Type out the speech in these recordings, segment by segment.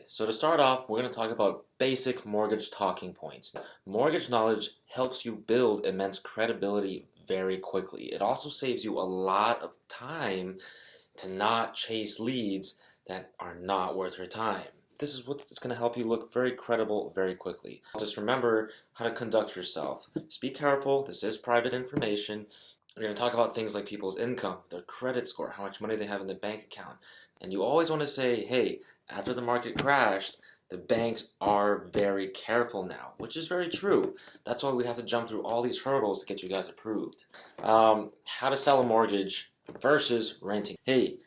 So to start off, we're going to talk about basic mortgage talking points. Mortgage knowledge helps you build immense credibility very quickly. It also saves you a lot of time to not chase leads that are not worth your time. This is what's going to help you look very credible very quickly. Just remember how to conduct yourself. Just be careful. This is private information. We're going to talk about things like people's income, their credit score, how much money they have in the bank account. And you always want to say, hey, after the market crashed, the banks are very careful now, which is very true. That's why we have to jump through all these hurdles to get you guys approved. How to sell a mortgage versus renting. Hey,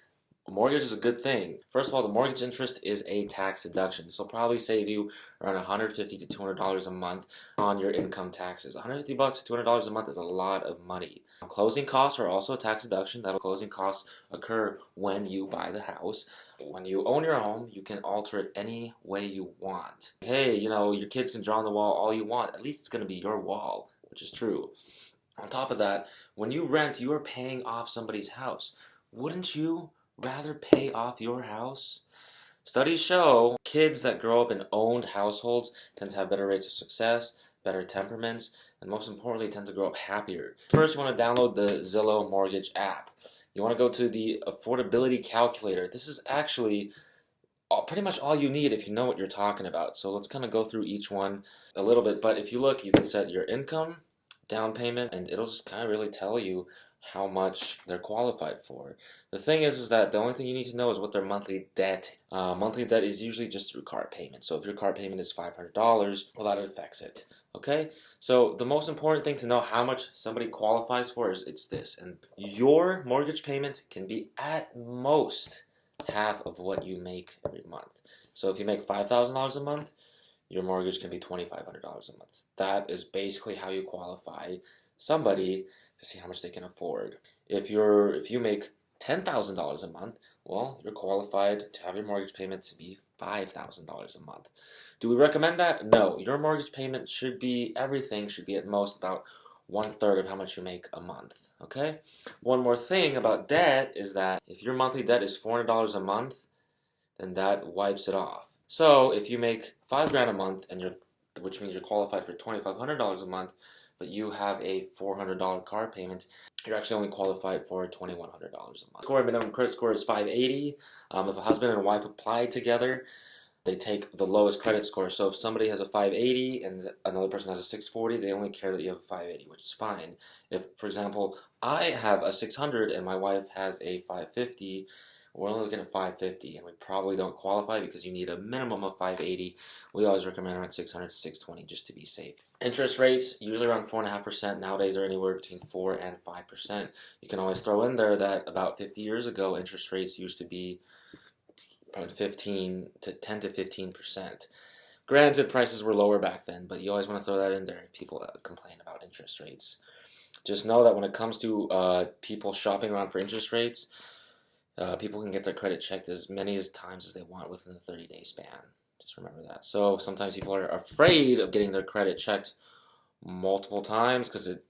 a mortgage is a good thing. First of all, the mortgage interest is a tax deduction. This will probably save you around $150 to $200 a month on your income taxes. $150 to $200 a month is a lot of money. Closing costs are also a tax deduction. Closing costs occur when you buy the house. When you own your home, you can alter it any way you want. Hey, your kids can draw on the wall all you want. At least it's going to be your wall, which is true. On top of that, when you rent, you are paying off somebody's house. Wouldn't you rather pay off your house? Studies show kids that grow up in owned households tend to have better rates of success, better temperaments, and most importantly, tend to grow up happier. First, you want to download the Zillow Mortgage app. You want to go to the Affordability Calculator. This is actually pretty much all you need if you know what you're talking about. So let's kind of go through each one a little bit. But if you look, you can set your income, down payment, and it'll just kind of really tell you how much they're qualified for. The thing is that the only thing you need to know is what their monthly debt. Monthly debt is usually just through car payment. So if your car payment is $500, well, that affects it. Okay? So the most important thing to know how much somebody qualifies for is it's this. And your mortgage payment can be at most half of what you make every month. So if you make $5,000 a month, your mortgage can be $2,500 a month. That is basically how you qualify somebody to see how much they can afford. If you make $10,000 a month, well, you're qualified to have your mortgage payment to be $5,000 a month. Do we recommend that? No. Your mortgage payment should be at most about 1/3 of how much you make a month. Okay? One more thing about debt is that if your monthly debt is $400 a month, then that wipes it off. So if you make $5,000 a month, which means you're qualified for $2,500 a month, but you have a $400 car payment, you're actually only qualified for $2,100 a month. Minimum credit score is 580. If a husband and wife apply together, they take the lowest credit score. So if somebody has a 580 and another person has a 640, they only care that you have a 580, which is fine. If, for example, I have a 600 and my wife has a 550, we're only looking at 550, and we probably don't qualify because you need a minimum of 580. We always recommend around 600 to 620 just to be safe. Interest rates, usually around 4.5%. Nowadays, they're anywhere between 4 and 5%. You can always throw in there that about 50 years ago, interest rates used to be around 10 to 15%. Granted, prices were lower back then, but you always want to throw that in there if people complain about interest rates. Just know that when it comes to people shopping around for interest rates, people can get their credit checked as many times as they want within a 30-day span. Just remember that. So sometimes people are afraid of getting their credit checked multiple times because it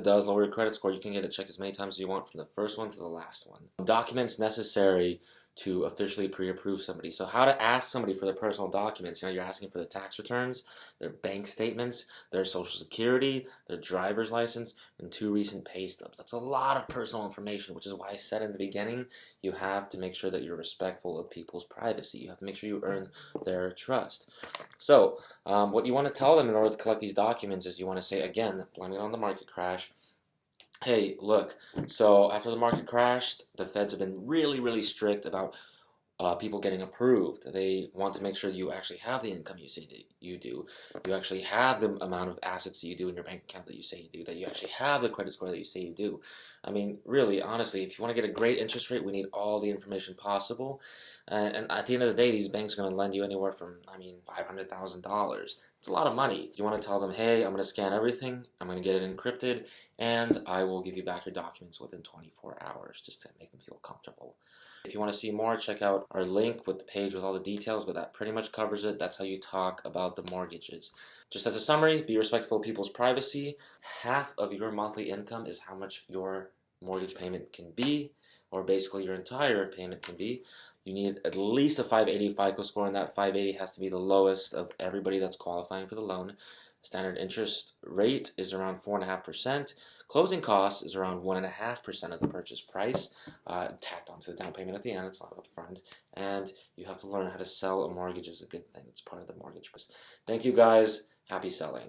does lower your credit score. You can get it checked as many times as you want from the first one to the last one. Documents necessary to officially pre-approve somebody. So how to ask somebody for their personal documents. You're asking for the tax returns, their bank statements, their social security, their driver's license, and 2 recent pay stubs. That's a lot of personal information, which is why I said in the beginning, you have to make sure that you're respectful of people's privacy. You have to make sure you earn their trust. So what you want to tell them in order to collect these documents is you want to say, again, blaming it on the market crash, hey, look, so after the market crashed, the feds have been really, really strict about people getting approved. They want to make sure that you actually have the income you say that you do. You actually have the amount of assets that you do in your bank account that you say you do. That you actually have the credit score that you say you do. I mean, really, honestly, if you want to get a great interest rate, we need all the information possible. And at the end of the day, these banks are going to lend you anywhere from, $500,000. It's a lot of money. You want to tell them, hey, I'm going to scan everything, I'm going to get it encrypted, and I will give you back your documents within 24 hours just to make them feel comfortable. If you want to see more, check out our link with the page with all the details, but that pretty much covers it. That's how you talk about the mortgages. Just as a summary, be respectful of people's privacy. Half of your monthly income is how much your mortgage payment can be. or basically your entire payment can be. You need at least a 580 FICO score, and that 580 has to be the lowest of everybody that's qualifying for the loan. Standard interest rate is around 4.5%. Closing costs is around 1.5% of the purchase price, tacked onto the down payment at the end. It's not upfront. And you have to learn how to sell a mortgage is a good thing. It's part of the mortgage. Thank you guys. Happy selling.